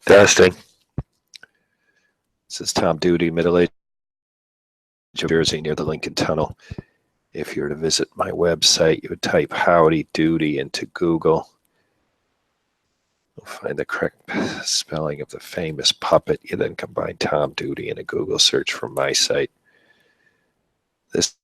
Testing. This is Tom Duty, middle-aged New Jersey, near the Lincoln Tunnel. If you were to visit my website, you would type Howdy Doody into Google. You'll find the correct spelling of the famous puppet. You then combine Tom Duty in a Google search from my site. This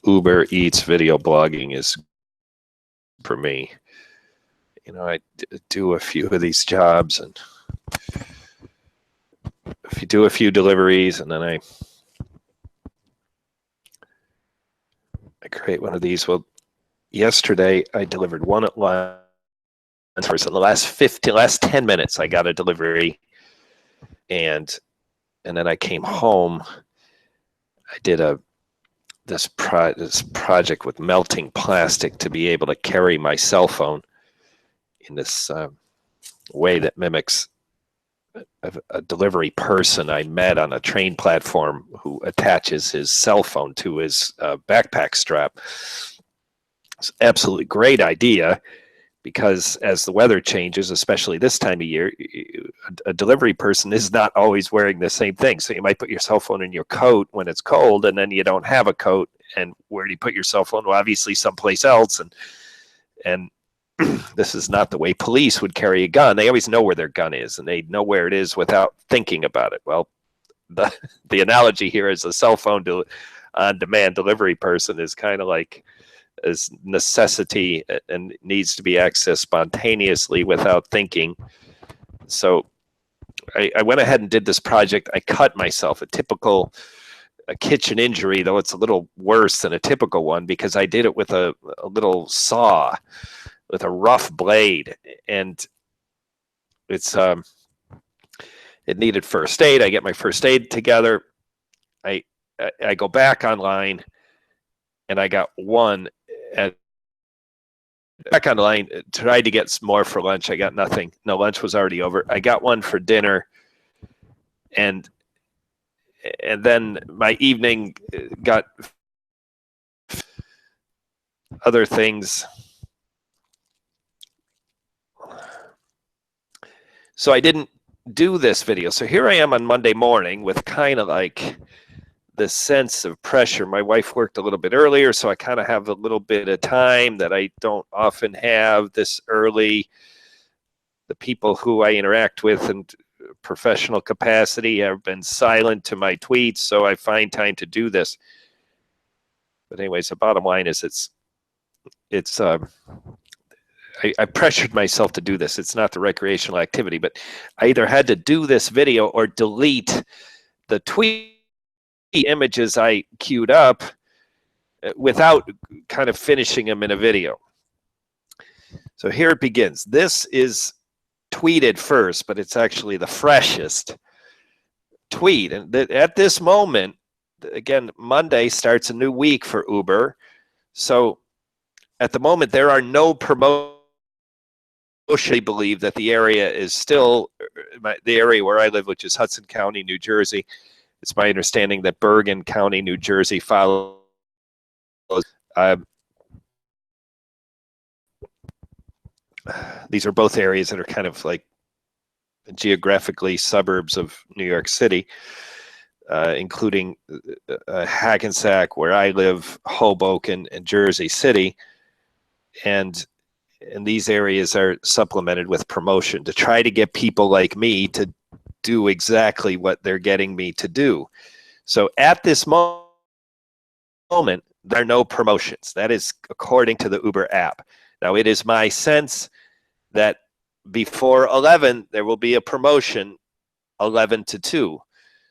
Ubereats video blogging is for me. You know, I do a few of these jobs, and if you do a few deliveries, and then I create one of these. Well, yesterday I delivered one at lunch. For the last 10 minutes, I got a delivery, and then I came home. I did this project with melting plastic to be able to carry my cell phone in this way that mimics a delivery person I met on a train platform who attaches his cell phone to his backpack strap. It's an absolutely great idea, because as the weather changes, especially this time of year, a delivery person is not always wearing the same thing. So you might put your cell phone in your coat when it's cold, and then you don't have a coat. And where do you put your cell phone? Well, obviously someplace else. And this is not the way police would carry a gun. They always know where their gun is, and they know where it is without thinking about it. Well, the analogy here is a cell phone on-demand delivery person is kind of like as necessity and needs to be accessed spontaneously without thinking. So I went ahead and did this project. I cut myself a kitchen injury, though it's a little worse than a typical one, because I did it with a little saw with a rough blade, and it needed first aid. I get my first aid together. I go back online, and I got one back online, tried to get some more for lunch. I got nothing. No, lunch was already over. I got one for dinner, and then my evening got other things. So I didn't do this video. So here I am on Monday morning with kind of like the sense of pressure. My wife worked a little bit earlier, so I kind of have a little bit of time that I don't often have this early. The people who I interact with in professional capacity have been silent to my tweets, so I find time to do this. But anyways, the bottom line is I pressured myself to do this. It's not the recreational activity, but I either had to do this video or delete the tweet images I queued up without kind of finishing them in a video. So here it begins. This is tweeted first, but it's actually the freshest tweet. And at this moment, again, Monday starts a new week for Uber. So at the moment, there are no promotions. I believe that the area is still the area where I live, which is Hudson County, New Jersey. It's my understanding that Bergen County, New Jersey follows. These are both areas that are kind of like geographically suburbs of New York City, including Hackensack, where I live, Hoboken, and Jersey City. And these areas are supplemented with promotion to try to get people like me to do exactly what they're getting me to do. So at this moment, there are no promotions. That is according to the Uber app. Now, it is my sense that before 11, there will be a promotion 11 to 2.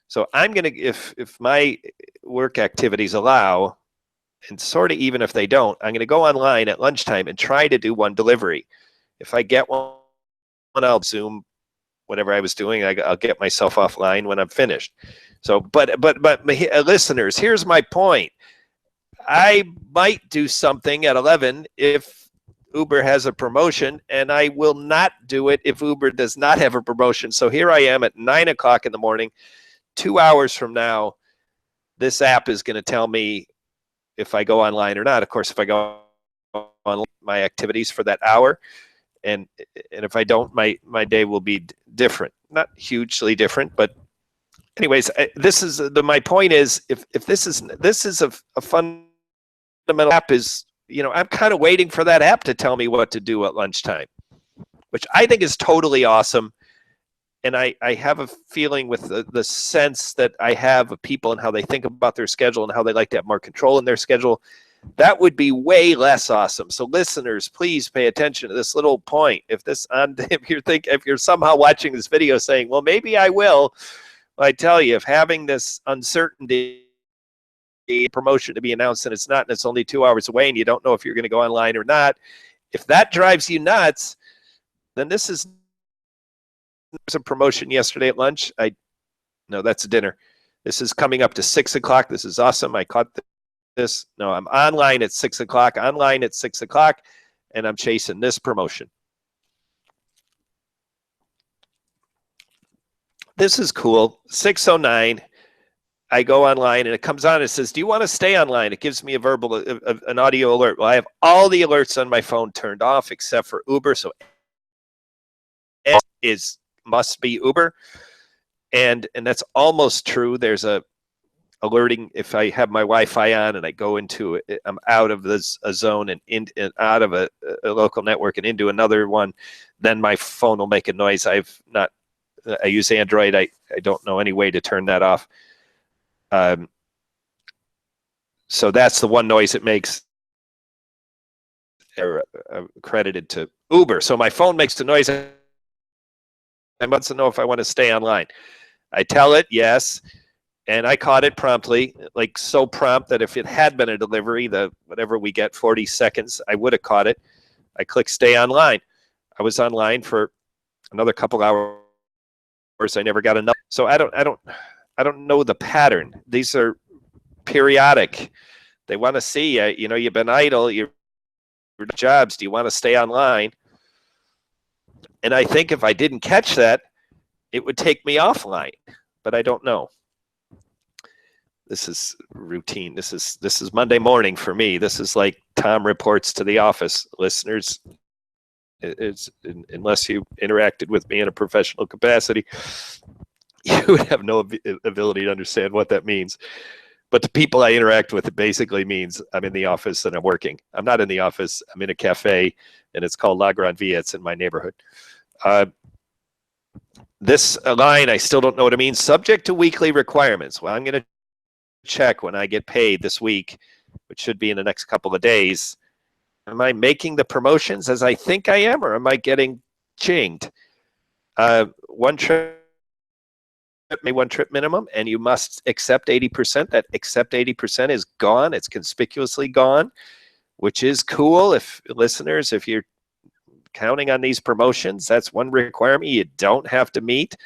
So I'm going to, if my work activities allow, and sort of even if they don't, I'm going to go online at lunchtime and try to do one delivery. If I get one, I'll Zoom whatever I was doing. I'll get myself offline when I'm finished. So, but listeners, here's my point. I might do something at 11 if Uber has a promotion, and I will not do it if Uber does not have a promotion. So here I am at 9 o'clock in the morning. 2 hours from now, this app is going to tell me if I go online or not. Of course, if I go on my activities for that hour, and if I don't, my day will be different. Not hugely different, but anyways, this is my point is if this is a fundamental app is, you know, I'm kind of waiting for that app to tell me what to do at lunchtime, which I think is totally awesome. And I have a feeling with the sense that I have of people and how they think about their schedule and how they like to have more control in their schedule, that would be way less awesome. So listeners, please pay attention to this little point. If you're somehow watching this video saying, well, maybe I will, I tell you, if having this uncertainty, promotion to be announced and it's not, and it's only 2 hours away and you don't know if you're going to go online or not, if that drives you nuts, then this is a promotion yesterday at lunch. No, that's a dinner. This is coming up to 6 o'clock. This is awesome. I caught this. No, I'm online at 6 o'clock, and I'm chasing this promotion. This is cool. 6:09. I go online and it comes on. It says, "Do you want to stay online?" It gives me an audio alert. Well, I have all the alerts on my phone turned off except for Uber. So it must be Uber, and that's almost true. There's a alerting if I have my Wi-Fi on and I go into it, I'm out of a zone and out of a local network and into another one, then my phone will make a noise. I use Android. I don't know any way to turn that off. So that's the one noise it makes. Credited to Uber. So my phone makes the noise. I must know if I want to stay online. I tell it yes. And I caught it promptly, like so prompt that if it had been a delivery, whatever we get, 40 seconds, I would have caught it. I click stay online. I was online for another couple hours. I never got enough. So I don't know the pattern. These are periodic. They want to see, you know, you've been idle, your jobs. Do you want to stay online? And I think if I didn't catch that, it would take me offline, but I don't know. This is routine. This is Monday morning for me. This is like Tom reports to the office. Listeners, unless you interacted with me in a professional capacity, you would have no ability to understand what that means. But the people I interact with, it basically means I'm in the office and I'm working. I'm not in the office. I'm in a cafe, and it's called La Grande Vie. It's in my neighborhood. This line, I still don't know what it means. Subject to weekly requirements. Well, I'm going to check when I get paid this week, which should be in the next couple of days. Am I making the promotions as I think I am, or am I getting chinged? One trip minimum, and you must accept 80%. That accept 80% is gone. It's conspicuously gone, which is cool. If listeners, if you're counting on these promotions, that's one requirement you don't have to meet.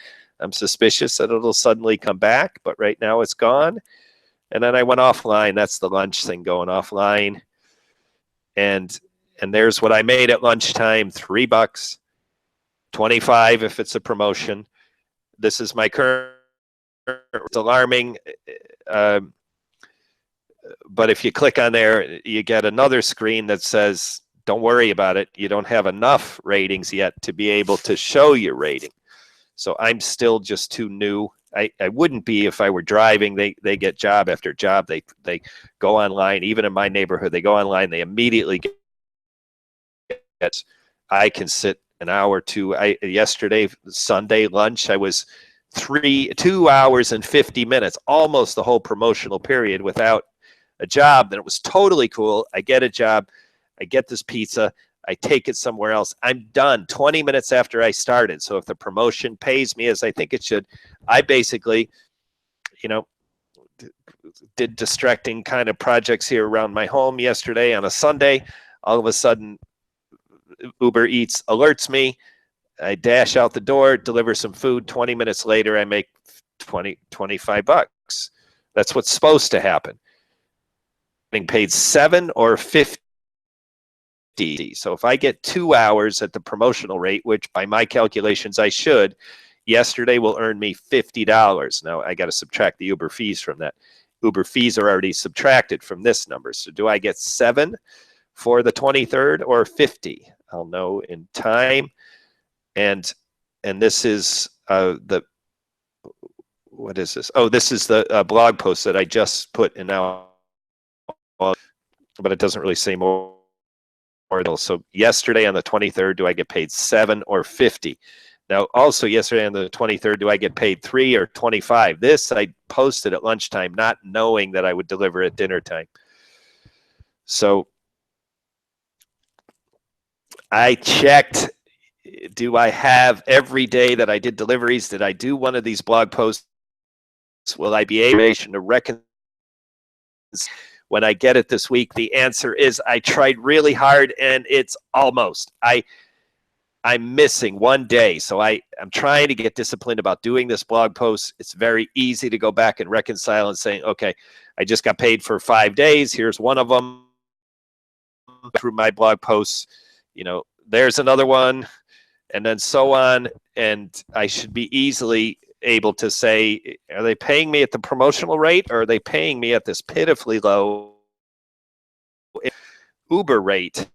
I'm suspicious that it'll suddenly come back, but right now it's gone. And then I went offline. That's the lunch thing, going offline. And there's what I made at lunchtime, $3, 25 if it's a promotion. This is my current. It's alarming. But if you click on there, you get another screen that says, don't worry about it. You don't have enough ratings yet to be able to show your rating. So I'm still just too new. I wouldn't be if I were driving. They get job after job. They go online. Even in my neighborhood, they go online. They immediately get. I can sit an hour or two. Yesterday, Sunday lunch, I was 2 hours and 50 minutes, almost the whole promotional period without a job. Then it was totally cool. I get a job. I get this pizza. I take it somewhere else. I'm done 20 minutes after I started. So if the promotion pays me as I think it should, I basically, you know, did distracting kind of projects here around my home yesterday on a Sunday. All of a sudden, Ubereats alerts me. I dash out the door, deliver some food. 20 minutes later, I make $25. That's what's supposed to happen. Getting paid $7 or $50. So if I get 2 hours at the promotional rate, which by my calculations I should, yesterday will earn me $50. Now I got to subtract the Uber fees from that. Uber fees are already subtracted from this number. So do I get 7 for the 23rd or 50? I'll know in time. And this is what is this? Oh, this is the blog post that I just put in now, but it doesn't really say more. So yesterday on the 23rd, do I get paid 7 or 50? Now, also yesterday on the 23rd, do I get paid 3 or 25? This I posted at lunchtime, not knowing that I would deliver at dinner time. So I checked, do I have every day that I did deliveries, did I do one of these blog posts? Will I be able to reconcile when I get it this week? The answer is I tried really hard and it's almost. I'm missing one day. So I'm trying to get disciplined about doing this blog post. It's very easy to go back and reconcile and saying, okay, I just got paid for 5 days. Here's one of them through my blog posts. You know, there's another one, and then so on. And I should be easily able to say, are they paying me at the promotional rate, or are they paying me at this pitifully low Uber rate?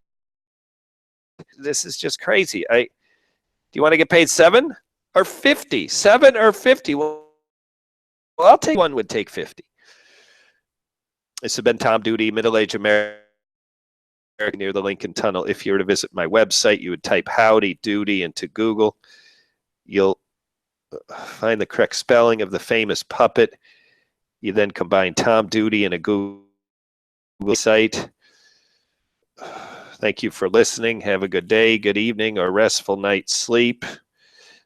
This is just crazy. Do you want to get paid 7 or 50? 7 or 50? Well, I'll take one. Would take 50. This has been Tom Duty, middle-aged American near the Lincoln Tunnel. If you were to visit my website, you would type Howdy Doody into Google. You'll find the correct spelling of the famous puppet. You then combine Tom Duty in a Google site. Thank you for listening. Have a good day, good evening, or restful night's sleep.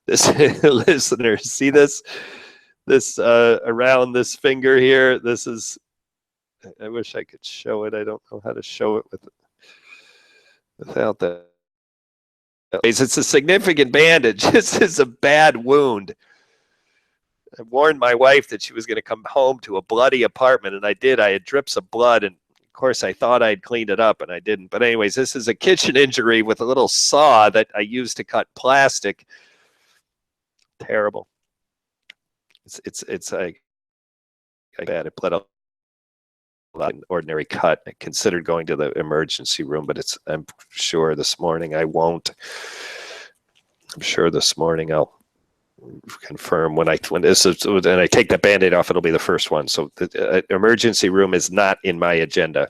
This listeners, see this around this finger here. This is. I wish I could show it. I don't know how to show it without that. It's a significant bandage. This is a bad wound. I warned my wife that she was going to come home to a bloody apartment, and I did. I had drips of blood, and of course I thought I'd cleaned it up, and I didn't. But anyways, this is a kitchen injury with a little saw that I used to cut plastic. Terrible. It's like bad. It bled a lot. An ordinary cut. I considered going to the emergency room, but I'm sure this morning I won't. I'm sure this morning I'll confirm when this is, and I take that Band-Aid off, it'll be the first one. So the emergency room is not in my agenda.